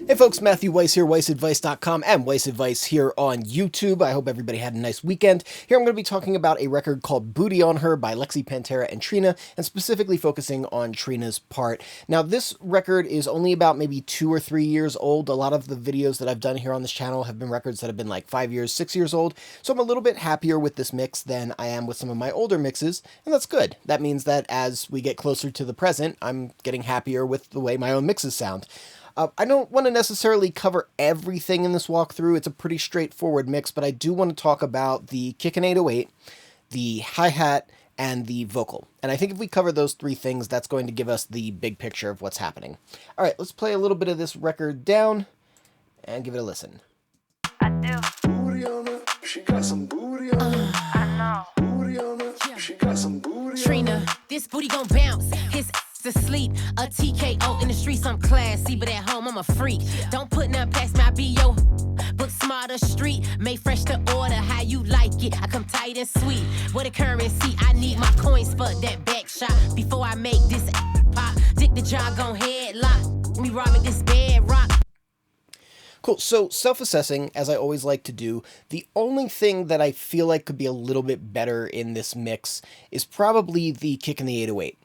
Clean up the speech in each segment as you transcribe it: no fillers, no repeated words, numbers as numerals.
Hey folks, Matthew Weiss here, WeissAdvice.com and Weiss Advice here on YouTube. I hope everybody had a nice weekend. Here I'm going to be talking about a record called Booty on Her by Lexi Pantera and Trina, and specifically focusing on Trina's part. Now this record is only about maybe 2 or 3 years old. A lot of the videos that I've done here on this channel have been records that have been like 5 years, 6 years old, so I'm a little bit happier with this mix than I am with some of my older mixes, and that's good. That means that as we get closer to the present, I'm getting happier with the way my own mixes sound. I don't want to necessarily cover everything in this walkthrough. It's a pretty straightforward mix, but I do want to talk about the Kickin 808, the hi-hat, and the vocal. And I think if we cover those three things, that's going to give us the big picture of what's happening. All right, let's play a little bit of this record down and give it a listen. I do. Booty on her, she got some booty on her. I know. Booty on her, she got some booty Trina, on her. this booty gon' bounce. His asleep, a TKO in the streets. I'm classy, but at home I'm a freak. Don't put nothing past me, I be yo. Book smarter street, made fresh to order. How you like it? I come tight and sweet. What a currency, I need my coins for that back shot. Before I make this pop, dick the jog on headlock. Me robbing this bedrock. Cool, so self-assessing, as I always like to do, the only thing that I feel like could be a little bit better in this mix is probably the kick in the 808.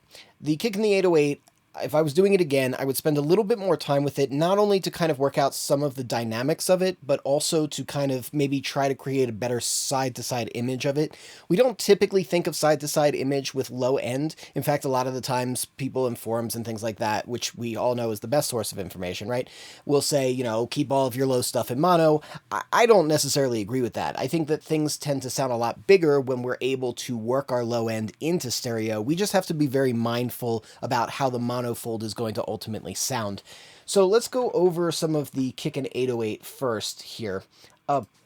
The kick in the 808, if I was doing it again, I would spend a little bit more time with it, not only to kind of work out some of the dynamics of it, but also to kind of maybe try to create a better side-to-side image of it. We don't typically think of side-to-side image with low end. In fact, a lot of the times people in forums and things like that, which we all know is the best source of information, right, will say, you know, keep all of your low stuff in mono. I don't necessarily agree with that. I think that things tend to sound a lot bigger when we're able to work our low end into stereo. We just have to be very mindful about how the mono fold is going to ultimately sound. So let's go over some of the Kickin 808 first here.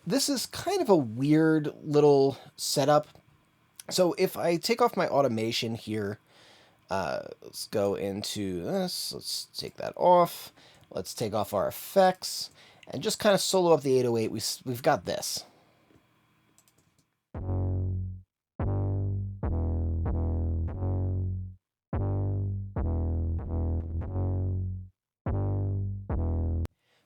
This is kind of a weird little setup. So if I take off my automation here, let's go into this. Let's take that off. Let's take off our effects and just kind of solo up the 808. We've got this.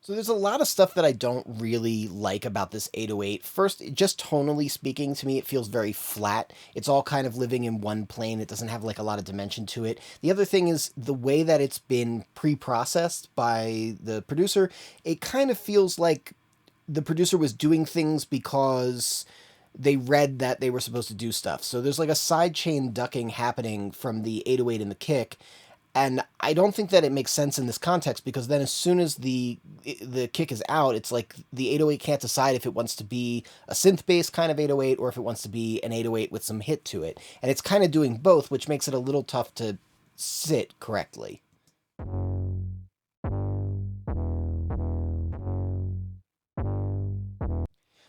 So there's a lot of stuff that I don't really like about this 808. First, just tonally speaking, to me it feels very flat. It's all kind of living in one plane. It doesn't have like a lot of dimension to it. The other thing is the way that it's been pre-processed by the producer, it kind of feels like the producer was doing things because they read that they were supposed to do stuff. So there's like a sidechain ducking happening from the 808 and the kick. And I don't think that it makes sense in this context, because then as soon as the kick is out, it's like the 808 can't decide if it wants to be a synth-based kind of 808 or if it wants to be an 808 with some hit to it. And it's kind of doing both, which makes it a little tough to sit correctly.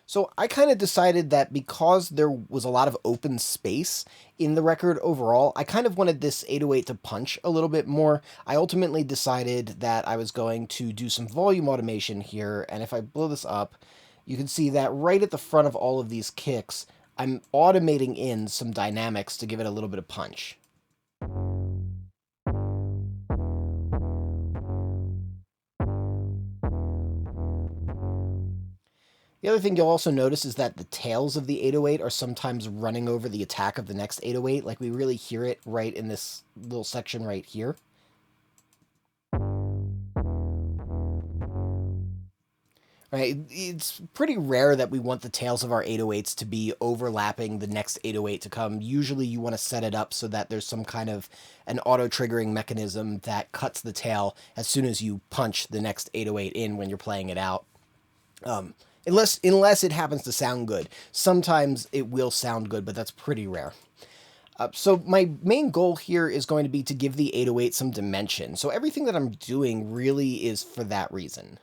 So I kind of decided that because there was a lot of open space in the record overall, I kind of wanted this 808 to punch a little bit more. I ultimately decided that I was going to do some volume automation here, and if I blow this up, you can see that right at the front of all of these kicks, I'm automating in some dynamics to give it a little bit of punch. The other thing you'll also notice is that the tails of the 808 are sometimes running over the attack of the next 808. Like, we really hear it right in this little section right here. Right, it's pretty rare that we want the tails of our 808s to be overlapping the next 808 to come. Usually you want to set it up so that there's some kind of an auto-triggering mechanism that cuts the tail as soon as you punch the next 808 in when you're playing it out. Unless it happens to sound good. Sometimes it will sound good, but that's pretty rare. So my main goal here is going to be to give the 808 some dimension. So everything that I'm doing really is for that reason.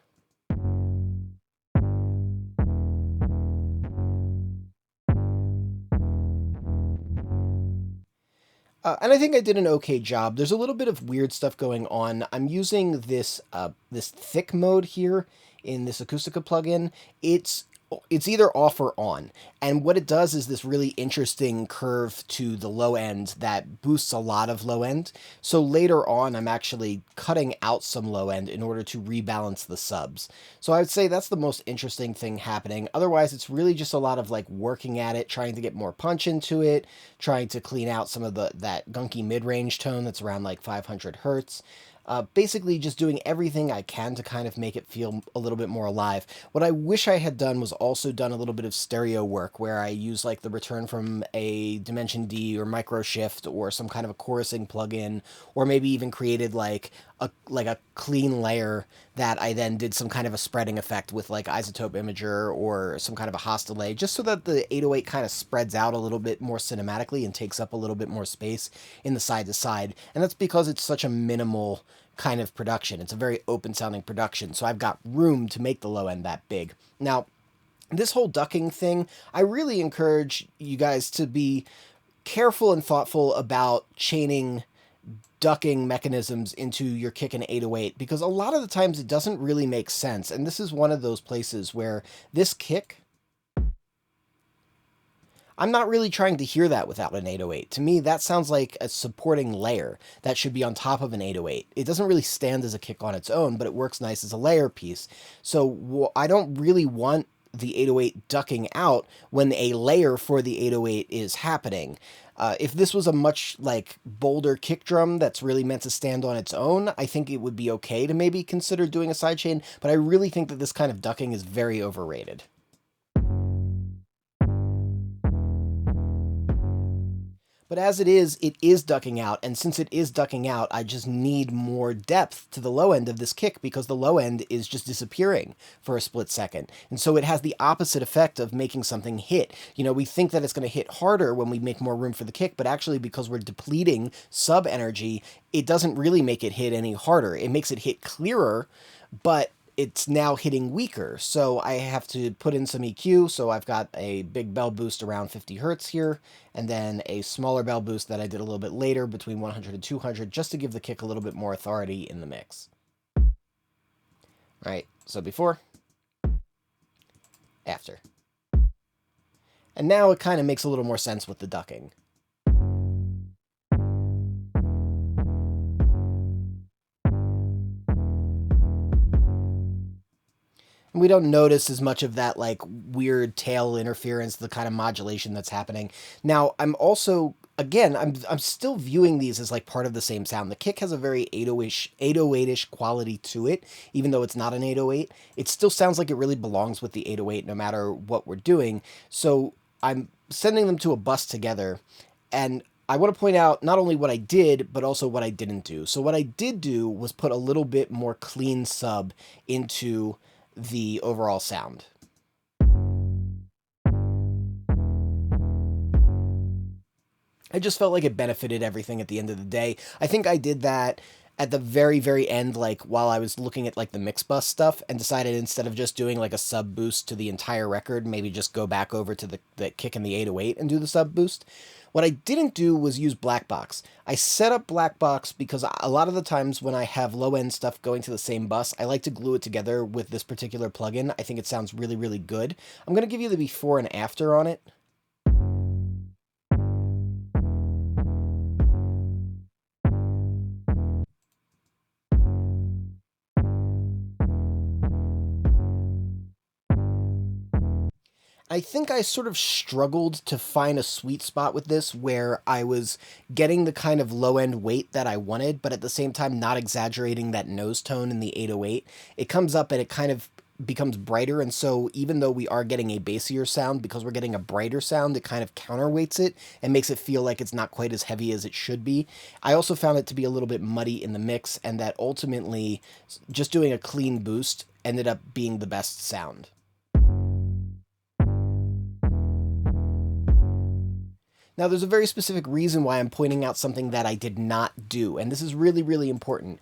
And I think I did an okay job. There's a little bit of weird stuff going on. I'm using this this thick mode here in this Acoustica plugin. It's It's either off or on. And what it does is this really interesting curve to the low end that boosts a lot of low end. So later on, I'm actually cutting out some low end in order to rebalance the subs. So I would say that's the most interesting thing happening. Otherwise, it's really just a lot of like working at it, trying to get more punch into it, trying to clean out some of that gunky mid-range tone that's around like 500 hertz. Basically just doing everything I can to kind of make it feel a little bit more alive. What I wish I had done was also done a little bit of stereo work where I use like the return from a Dimension D or Micro Shift or some kind of a chorusing plugin, or maybe even created like a clean layer that I then did some kind of a spreading effect with like Isotope Imager or some kind of a Haas delay, just so that the 808 kind of spreads out a little bit more cinematically and takes up a little bit more space in the side to side. And that's because it's such a minimal kind of production. It's a very open sounding production, so I've got room to make the low end that big. Now, this whole ducking thing, I really encourage you guys to be careful and thoughtful about chaining ducking mechanisms into your Kickin 808, because a lot of the times it doesn't really make sense. And this is one of those places where this kick, I'm not really trying to hear that without an 808. To me, that sounds like a supporting layer that should be on top of an 808. It doesn't really stand as a kick on its own, but it works nice as a layer piece. So I don't really want the 808 ducking out when a layer for the 808 is happening. If this was a much like bolder kick drum that's really meant to stand on its own, I think it would be okay to maybe consider doing a sidechain, but I really think that this kind of ducking is very overrated. But as it is ducking out, and since it is ducking out, I just need more depth to the low end of this kick because the low end is just disappearing for a split second. And so it has the opposite effect of making something hit. You know, we think that it's going to hit harder when we make more room for the kick, but actually because we're depleting sub energy, it doesn't really make it hit any harder. It makes it hit clearer, but it's now hitting weaker. So I have to put in some EQ. So I've got a big bell boost around 50 hertz here, and then a smaller bell boost that I did a little bit later between 100 and 200, just to give the kick a little bit more authority in the mix. All right, so before, after. And now it kind of makes a little more sense with the ducking. We don't notice as much of that like weird tail interference, the kind of modulation that's happening. Now, I'm also, again, I'm still viewing these as like part of the same sound. The kick has a very 808-ish quality to it, even though it's not an 808. It still sounds like it really belongs with the 808 no matter what we're doing. So I'm sending them to a bus together, and I want to point out not only what I did, but also what I didn't do. So what I did do was put a little bit more clean sub into the overall sound. I just felt like it benefited everything at the end of the day. I think I did that at the very, very end, like while I was looking at like the mix bus stuff, and decided instead of just doing like a sub boost to the entire record, maybe just go back over to the kick and the 808 and do the sub boost. What I didn't do was use black box. I set up black box because a lot of the times when I have low end stuff going to the same bus, I like to glue it together with this particular plugin. I think it sounds really, really good. I'm going to give you the before and after on it. I think I sort of struggled to find a sweet spot with this where I was getting the kind of low-end weight that I wanted, but at the same time not exaggerating that nose tone in the 808. It comes up and it kind of becomes brighter, and so even though we are getting a bassier sound, because we're getting a brighter sound, it kind of counterweights it and makes it feel like it's not quite as heavy as it should be. I also found it to be a little bit muddy in the mix, and that ultimately just doing a clean boost ended up being the best sound. Now, there's a very specific reason why I'm pointing out something that I did not do, and this is really, really important.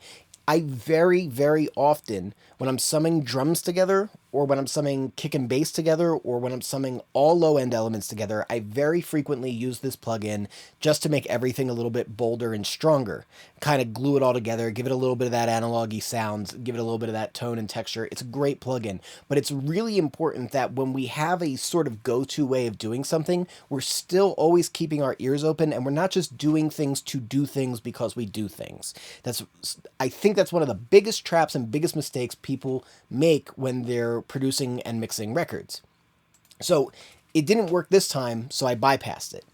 I very, very often, when I'm summing drums together or when I'm summing kick and bass together, or when I'm summing all low-end elements together, I very frequently use this plugin just to make everything a little bit bolder and stronger. Kind of glue it all together, give it a little bit of that analog-y sound, give it a little bit of that tone and texture. It's a great plugin, but it's really important that when we have a sort of go-to way of doing something, we're still always keeping our ears open, and we're not just doing things to do things because we do things. I think that's one of the biggest traps and biggest mistakes people make when they're producing and mixing records. So it didn't work this time, so I bypassed it.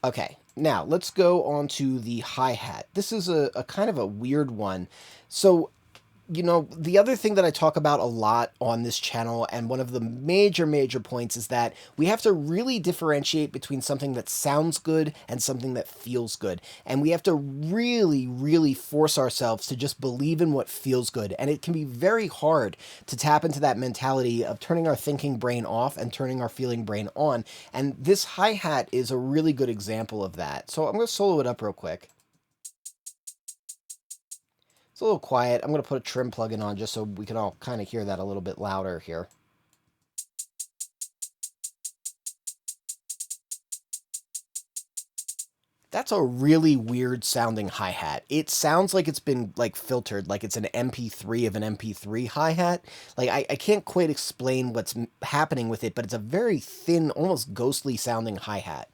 Okay, now let's go on to the hi-hat. This is a kind of a weird one. So, you know, the other thing that I talk about a lot on this channel, and one of the major points, is that we have to really differentiate between something that sounds good and something that feels good. And we have to really force ourselves to just believe in what feels good. And it can be very hard to tap into that mentality of turning our thinking brain off and turning our feeling brain on. And this hi-hat is a really good example of that. So I'm going to solo it up real quick. A little quiet. I'm going to put a trim plugin on just so we can all kind of hear that a little bit louder here. That's a really weird sounding hi-hat. It sounds like it's been like filtered, like it's an MP3 of an MP3 hi-hat. Like I can't quite explain what's happening with it, but it's a very thin, almost ghostly sounding hi-hat.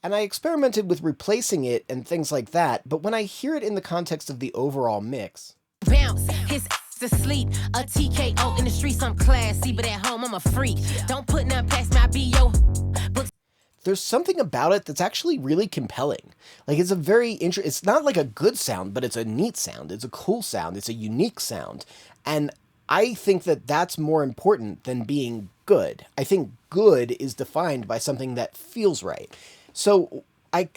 And I experimented with replacing it and things like that, but when I hear it in the context of the overall mix... Bounce, his asleep, a TKO in the streets, I'm classy, but at home I'm a freak. Don't put none past my BO. There's something about it that's actually really compelling. Like, it's a very it's not like a good sound, but it's a neat sound. It's a cool sound. It's a unique sound. And I think that that's more important than being good. I think good is defined by something that feels right. So I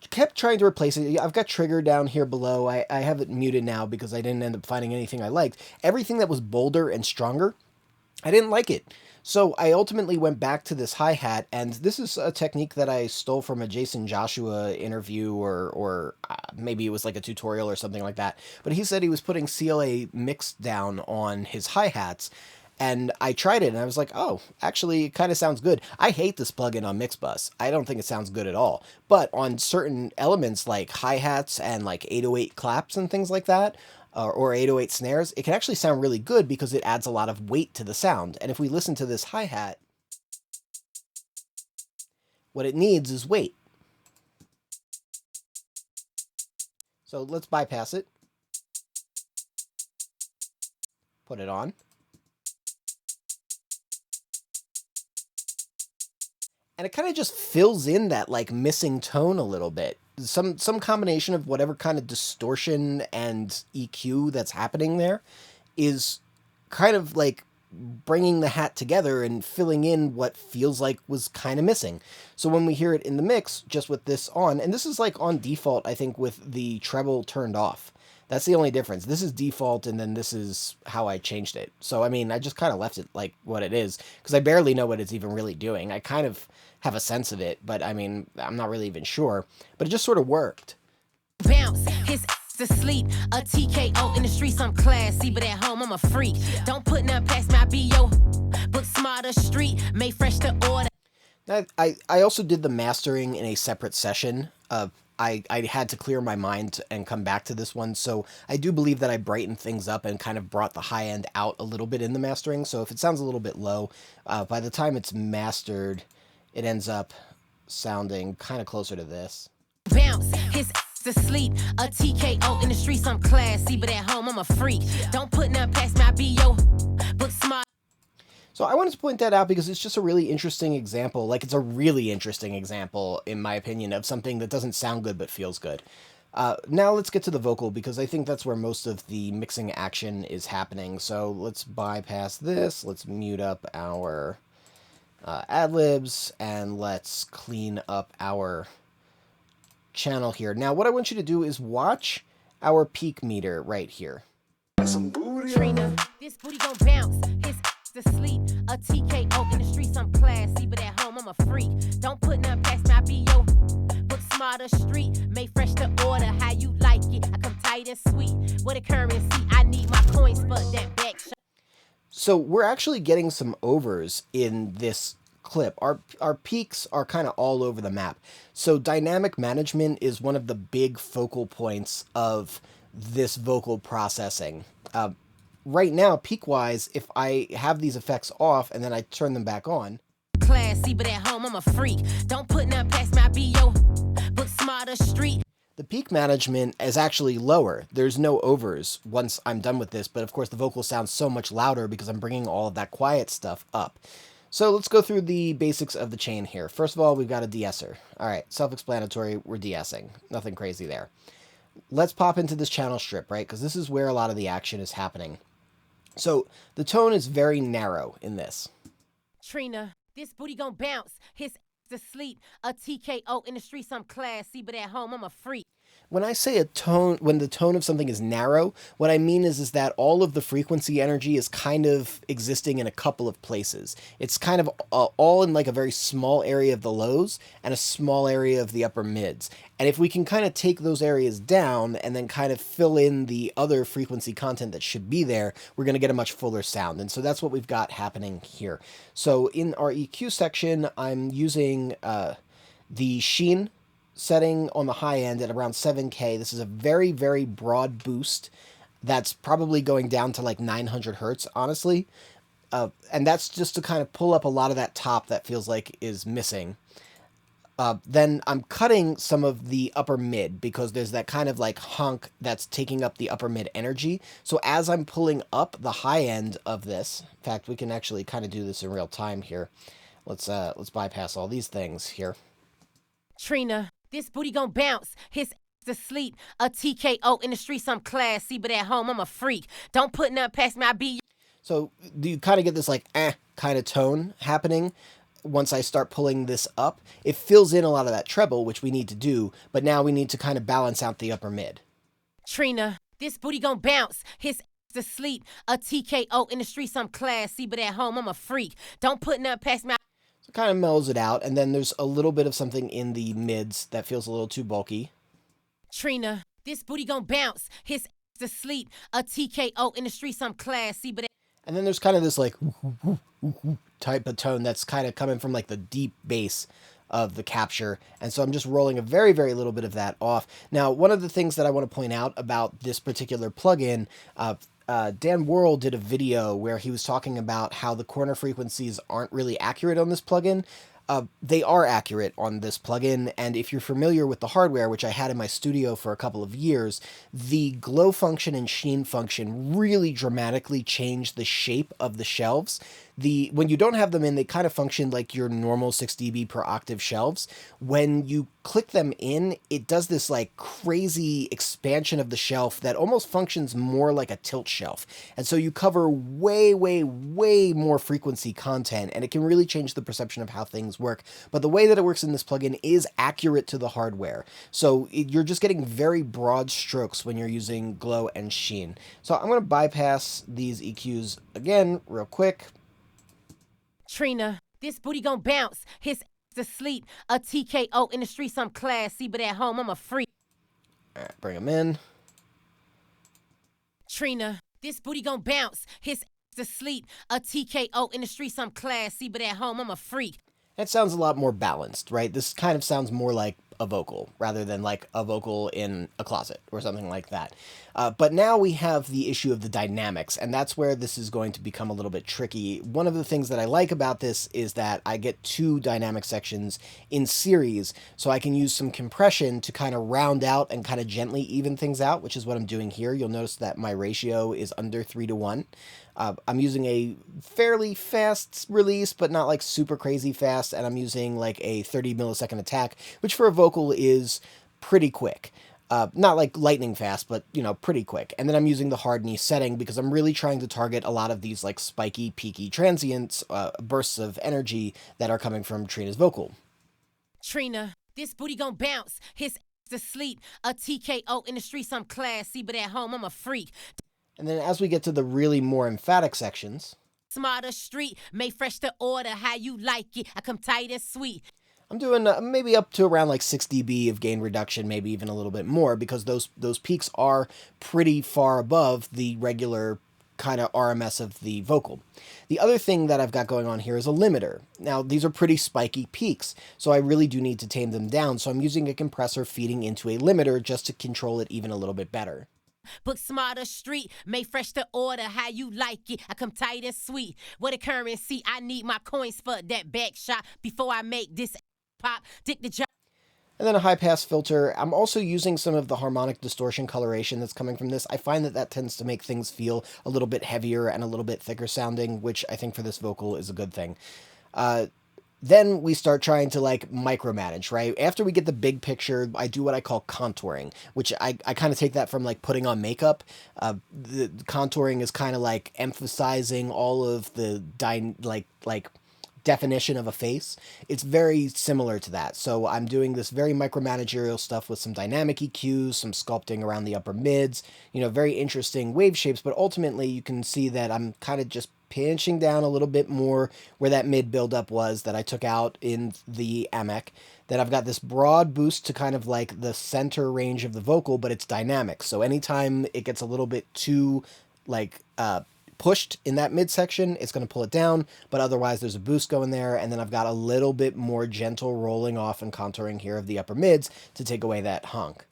kept trying to replace it. I've got Trigger down here below. I have it muted now because I didn't end up finding anything I liked. Everything that was bolder and stronger, I didn't like it. So I ultimately went back to this hi-hat, and this is a technique that I stole from a Jason Joshua interview, or maybe it was like a tutorial or something like that. But he said he was putting CLA mix down on his hi-hats, and I tried it, and I was like, oh, actually, it kind of sounds good. I hate this plugin on Mixbus. I don't think it sounds good at all. But on certain elements like hi-hats and like 808 claps and things like that, or 808 snares, it can actually sound really good because it adds a lot of weight to the sound. And if we listen to this hi-hat, what it needs is weight. So let's bypass it. Put it on. And it kind of just fills in that like missing tone a little bit. Some combination of whatever kind of distortion and EQ that's happening there is kind of like bringing the hat together and filling in what feels like was kind of missing. So when we hear it in the mix, just with this on, and this is like on default, I think, with the treble turned off. That's the only difference. This is default, and then this is how I changed it. So, I mean, I just kind of left it like what it is, because I barely know what it's even really doing. I kind of have a sense of it, but I mean, I'm not really even sure. But it just sort of worked. Bounce, his asleep, a TKO in the streets, I'm classy, but at home I'm a freak. Don't put none past my BO. Book smarter street, made fresh to order. I also did the mastering in a separate session. I had to clear my mind and come back to this one, so I do believe that I brightened things up and kind of brought the high end out a little bit in the mastering. So if it sounds a little bit low, by the time it's mastered, it ends up sounding kind of closer to this. Bounce, his asleep, a TKO in the streets, I'm classy, but at home I'm a freak. Don't put none past my BO. Book smart. So I wanted to point that out because it's just a really interesting example. Like, it's a really interesting example, in my opinion, of something that doesn't sound good but feels good. Now let's get to the vocal, because I think that's where most of the mixing action is happening. So let's bypass this. Let's mute up our ad-libs, and let's clean up our channel here. Now what I want you to do is watch our peak meter right here. Some booty. Trina, this booty gon' bounce. His asleep, a TKO in the streets, I'm classy, but at home I'm a freak. Don't put none past my BO. Book smarter street, made fresh to order, how you like it. I come tight and sweet with a currency. I need So we're actually getting some overs in this clip. Our peaks are kind of all over the map. So dynamic management is one of the big focal points of this vocal processing. Right now, peak-wise, if I have these effects off and then I turn them back on, Classy, but at home I'm a freak. Don't put nothing past me, I be yo. Book smarter street. the peak management is actually lower. There's no overs once I'm done with this, but of course the vocal sounds so much louder because I'm bringing all of that quiet stuff up. So let's go through the basics of the chain here. First of all, we've got a de-esser. All right, self-explanatory, we're de-essing. Nothing crazy there. Let's pop into this channel strip, right? Because this is where a lot of the action is happening. So the tone is very narrow in this. Trina, this booty gon' bounce. His asleep. A TKO in the streets, I'm classy, but at home I'm a freak. When I say a tone, when the tone of something is narrow, what I mean is that all of the frequency energy is kind of existing in a couple of places. It's kind of all in like a very small area of the lows and a small area of the upper mids. And if we can kind of take those areas down and then kind of fill in the other frequency content that should be there, we're going to get a much fuller sound. And so that's what we've got happening here. So in our EQ section, I'm using the sheen setting on the high end at around 7K. This is a very, very broad boost that's probably going down to like 900 hertz, honestly. And that's just to kind of pull up a lot of that top that feels like is missing. Then I'm cutting some of the upper mid because there's that kind of like hunk that's taking up the upper mid energy. So as I'm pulling up the high end of this, in fact, we can actually kind of do this in real time here. Let's bypass all these things here. Trina, this booty gon' bounce. His asleep. A TKO in the streets, I'm classy, but at home I'm a freak. Don't put nothing past me, I be. So do you kind of get this like kind of tone happening once I start pulling this up? It fills in a lot of that treble, which we need to do, but now we need to kind of balance out the upper mid. Trina, this booty gon' bounce. His asleep. A TKO in the streets, I'm classy, but at home I'm a freak. Don't put nothing past me. So it kind of mellows it out, and then there's a little bit of something in the mids that feels a little too bulky. Trina, this booty gon' bounce. His asleep. A TKO in the streets, I'm classy, but. And then there's kind of this like type of tone that's kind of coming from like the deep bass of the capture. And so I'm just rolling a very, very little bit of that off. Now, one of the things that I want to point out about this particular plugin, Dan Worrell did a video where he was talking about how the corner frequencies aren't really accurate on this plugin. They are accurate on this plugin, and if you're familiar with the hardware, which I had in my studio for a couple of years, the glow function and sheen function really dramatically change the shape of the shelves. When you don't have them in, they kind of function like your normal 6 dB per octave shelves. When you click them in, it does this like crazy expansion of the shelf that almost functions more like a tilt shelf. And so you cover way, way, way more frequency content, and it can really change the perception of how things work. But the way that it works in this plugin is accurate to the hardware. So you're just getting very broad strokes when you're using glow and sheen. So I'm going to bypass these EQs again real quick. Trina, this booty gon' bounce. His asleep. A TKO in the streets, I'm classy, but at home I'm a freak. All right, bring them in. Trina, this booty gon' bounce. His asleep. A TKO in the streets, I'm classy, but at home I'm a freak. That sounds a lot more balanced, right? This kind of sounds more like a vocal rather than like a vocal in a closet or something like that. But now we have the issue of the dynamics, and that's where this is going to become a little bit tricky. One of the things that I like about this is that I get 2 dynamic sections in series, so I can use some compression to kind of round out and kind of gently even things out, which is what I'm doing here. You'll notice that my ratio is under 3:1. I'm using a fairly fast release, but not like super crazy fast, and I'm using like a 30 millisecond attack, which for a vocal is pretty quick. Not like lightning fast, but, you know, pretty quick. And then I'm using the hard knee setting because I'm really trying to target a lot of these like spiky, peaky transients, bursts of energy that are coming from Trina's vocal. Trina, this booty gon' bounce. His asleep. A TKO in the streets, I'm classy, but at home I'm a freak. And then as we get to the really more emphatic sections, Smarter street, made fresh to order, how you like it. I come tight and sweet. I'm doing maybe up to around like 6 dB of gain reduction, maybe even a little bit more, because those peaks are pretty far above the regular kind of RMS of the vocal. The other thing that I've got going on here is a limiter. Now, these are pretty spiky peaks, so I really do need to tame them down, so I'm using a compressor feeding into a limiter just to control it even a little bit better. Book smarter street, made fresh to order, how you like it. I come tight and sweet. What a currency, I need my coins for that back shot before I make this pop. Dick the job. And then a high-pass filter. I'm also using some of the harmonic distortion coloration that's coming from this. I find that that tends to make things feel a little bit heavier and a little bit thicker sounding, which I think for this vocal is a good thing. Then we start trying to like micromanage, right? After we get the big picture, I do what I call contouring, which I kind of take that from like putting on makeup. The contouring is kind of like emphasizing all of the definition of a face. It's very similar to that. So I'm doing this very micromanagerial stuff with some dynamic EQs, some sculpting around the upper mids, very interesting wave shapes, but ultimately you can see that I'm kind of just pinching down a little bit more where that mid buildup was that I took out in the AMEC. Then I've got this broad boost to kind of like the center range of the vocal, but it's dynamic. So anytime it gets a little bit too pushed in that midsection, it's going to pull it down, but otherwise there's a boost going there, and then I've got a little bit more gentle rolling off and contouring here of the upper mids to take away that honk.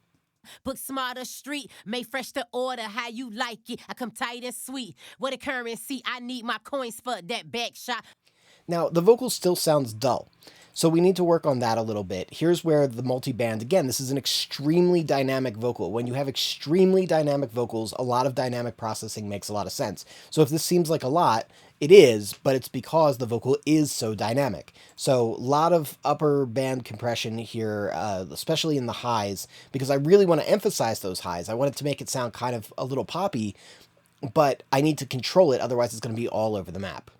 Book smarter street, made fresh to order, how you like it. I come tight and sweet. What a currency, I need my coins for that back shot. Now, the vocal still sounds dull, so we need to work on that a little bit. Here's where the multi-band, again, this is an extremely dynamic vocal. When you have extremely dynamic vocals, a lot of dynamic processing makes a lot of sense. So if this seems like a lot, it is, but it's because the vocal is so dynamic. So a lot of upper band compression here, especially in the highs, because I really want to emphasize those highs. I want it to make it sound kind of a little poppy, but I need to control it, otherwise it's going to be all over the map.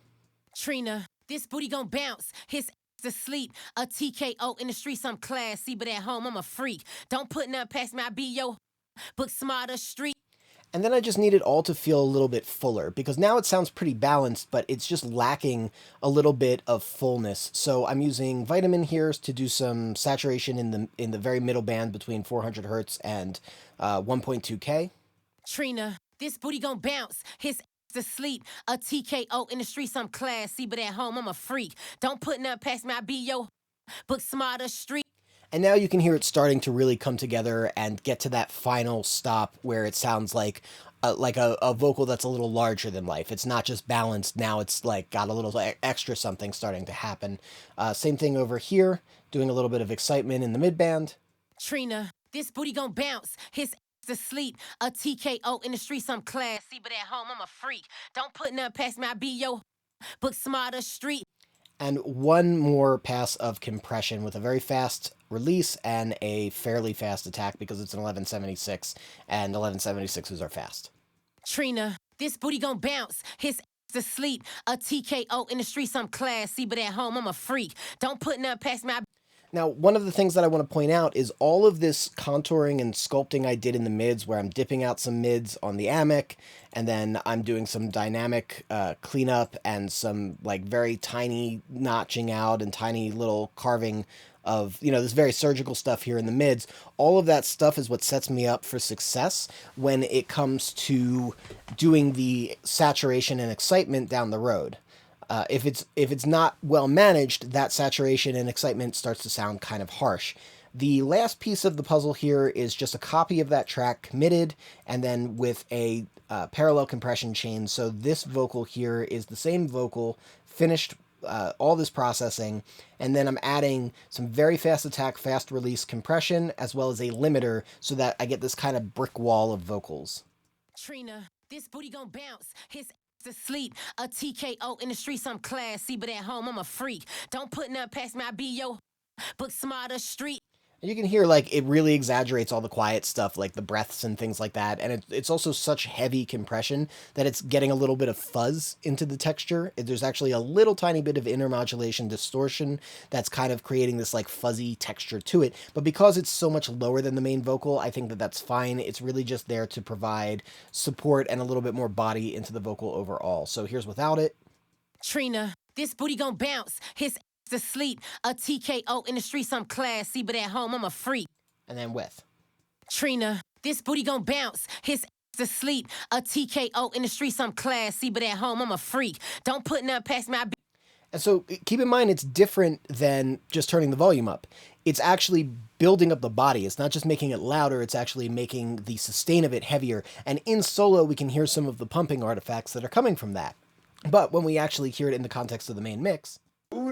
Trina, this booty gon' bounce. His asleep. A TKO in the streets, I'm classy, but at home I'm a freak. Don't put nothing past me, I be yo. Book smarter street. And then I just need it all to feel a little bit fuller, because now it sounds pretty balanced, but it's just lacking a little bit of fullness. So I'm using Vitamin here to do some saturation in the very middle band between 400 hertz and 1.2K. Trina, this booty gon' bounce. His asleep. A TKO in the streets, I'm classy, but at home I'm a freak. Don't put nothing past me, I be yo. Book smarter street. And now you can hear it starting to really come together and get to that final stop where it sounds like a vocal that's a little larger than life. It's not just balanced. Now it's like got a little extra something starting to happen. Same thing over here, doing a little bit of excitement in the mid band. Trina, this booty gon' bounce. His asleep. A TKO in the streets, I'm classy, but at home I'm a freak. Don't put nothing past me, I be yo. Book smarter street. And one more pass of compression with a very fast release and a fairly fast attack, because it's an 1176, and 1176s are fast. Trina, this booty gon' bounce. His asleep. A TKO in the streets, I'm classy, but at home I'm a freak. Don't put nothing past me. Now, one of the things that I want to point out is all of this contouring and sculpting I did in the mids, where I'm dipping out some mids on the AMEC, and then I'm doing some dynamic cleanup and some like very tiny notching out and tiny little carving of, this very surgical stuff here in the mids. All of that stuff is what sets me up for success when it comes to doing the saturation and excitement down the road. If it's not well managed, that saturation and excitement starts to sound kind of harsh. The last piece of the puzzle here is just a copy of that track committed, and then with a parallel compression chain. So this vocal here is the same vocal, finished all this processing, and then I'm adding some very fast attack, fast release compression, as well as a limiter, so that I get this kind of brick wall of vocals. Trina, this booty gon' bounce. His asleep. A TKO in the streets, I'm classy, but at home I'm a freak. Don't put nothing past me, I be yo. Book smarter street. And you can hear like it really exaggerates all the quiet stuff, like the breaths and things like that. And it's also such heavy compression that it's getting a little bit of fuzz into the texture. There's actually a little tiny bit of intermodulation distortion that's kind of creating this like fuzzy texture to it. But because it's so much lower than the main vocal, I think that that's fine. It's really just there to provide support and a little bit more body into the vocal overall. So here's without it. Trina, this booty gon' bounce. His asleep. A TKO in the streets, I'm classy, but at home I'm a freak. And then with. Trina, this booty gon' bounce. His asleep. A TKO in the streets, I'm classy, but at home, I'm a freak. Don't put nothing past me, I be. And so keep in mind, it's different than just turning the volume up. It's actually building up the body. It's not just making it louder, it's actually making the sustain of it heavier. And in solo, we can hear some of the pumping artifacts that are coming from that. But when we actually hear it in the context of the main mix,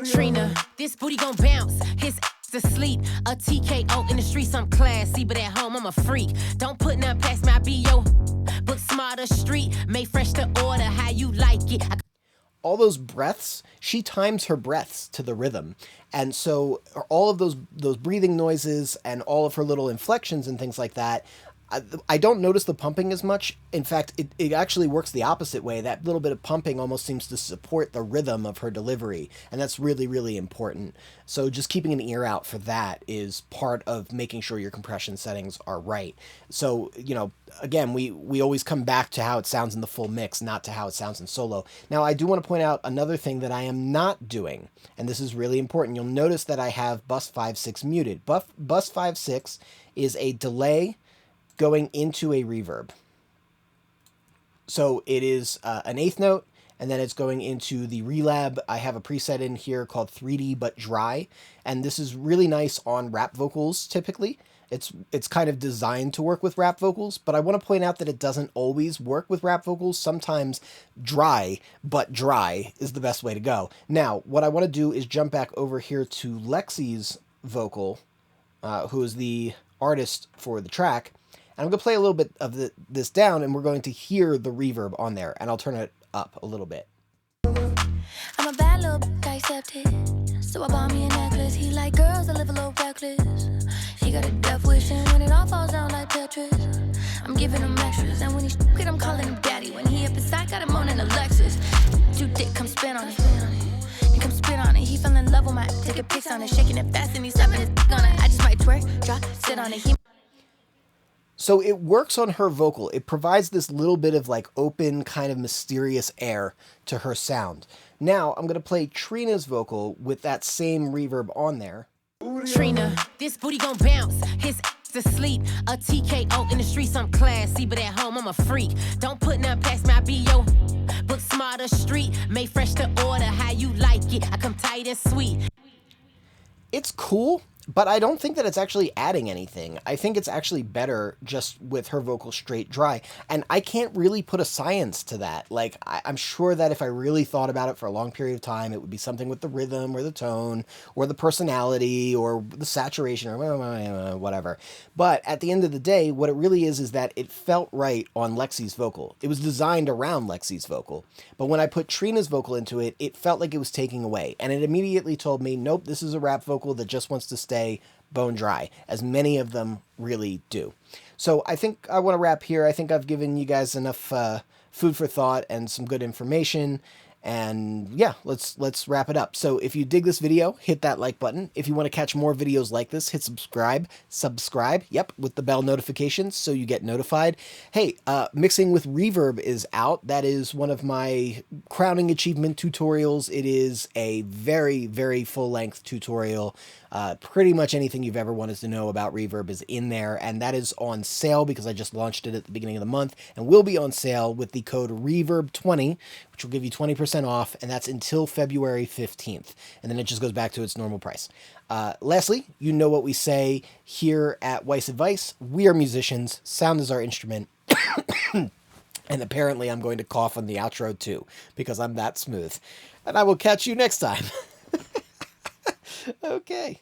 Trina, this booty gon' bounce. His asleep. A TKO in the streets, I'm classy, but at home, I'm a freak. Don't put nothing past me, I be yo. Book smarter street, made fresh to order, how you like it. all those breaths, she times her breaths to the rhythm. And so all of those breathing noises and all of her little inflections and things like that, I don't notice the pumping as much. In fact, it actually works the opposite way. That little bit of pumping almost seems to support the rhythm of her delivery, and that's really, really important. So just keeping an ear out for that is part of making sure your compression settings are right. So, you know, again, we always come back to how it sounds in the full mix, not to how it sounds in solo. Now, I do want to point out another thing that I am not doing, and this is really important. You'll notice that I have bus 5/6 muted. Bus 5/6 is a delay going into a reverb. So it is an eighth note, and then it's going into the relab. I have a preset in here called 3D but dry, and this is really nice on rap vocals typically. It's kind of designed to work with rap vocals, but I want to point out that it doesn't always work with rap vocals. Sometimes dry but dry is the best way to go. Now, what I want to do is jump back over here to Lexi's vocal, who is the artist for the track. And I'm going to play a little bit of this down, and we're going to hear the reverb on there, and I'll turn it up a little bit. I'm a bad little accepted, so I bought me a necklace. He like girls that live a little reckless. He got a death wish, and when it all falls down like Tetris, I'm giving him extras. And when he it, I'm calling him daddy. When he up his side, got him on in a Lexus. Too thick, come spin on it. And come spit on it. He fell in love with my take a pics on it, shaking it fast, and he's slapping his on it. I just might twerk, drop, sit on it. So it works on her vocal. It provides this little bit of like open, kind of mysterious air to her sound. Now I'm going to play Trina's vocal with that same reverb on there. Trina, this booty gon' bounce. His asleep. A TKO in the streets, I'm classy, but at home, I'm a freak. Don't put nothing past me, I be yo. Book smarter street, made fresh to order, how you like it. I come tight and sweet. It's cool, but I don't think that it's actually adding anything. I think it's actually better just with her vocal straight dry. And I can't really put a science to that. Like, I'm sure that if I really thought about it for a long period of time, it would be something with the rhythm or the tone or the personality or the saturation or whatever. But at the end of the day, what it really is that it felt right on Lexi's vocal. It was designed around Lexi's vocal. But when I put Trina's vocal into it, it felt like it was taking away. And it immediately told me, nope, this is a rap vocal that just wants to stay bone dry, as many of them really do. So I think I want to wrap here. I think I've given you guys enough food for thought and some good information. And yeah, let's wrap it up. So if you dig this video, hit that like button. If you want to catch more videos like this, hit subscribe, yep, with the bell notifications so you get notified. Hey, mixing with reverb is out. That is one of my crowning achievement tutorials. It is a very, very full-length tutorial. Pretty much anything you've ever wanted to know about reverb is in there, and that is on sale because I just launched it at the beginning of the month, and will be on sale with the code REVERB20, which will give you 20% off, and that's until February 15th, and then it just goes back to its normal price. Lastly, you know what we say here at Weiss Advice. We are musicians, sound is our instrument, and apparently I'm going to cough on the outro too, because I'm that smooth. And I will catch you next time. Okay.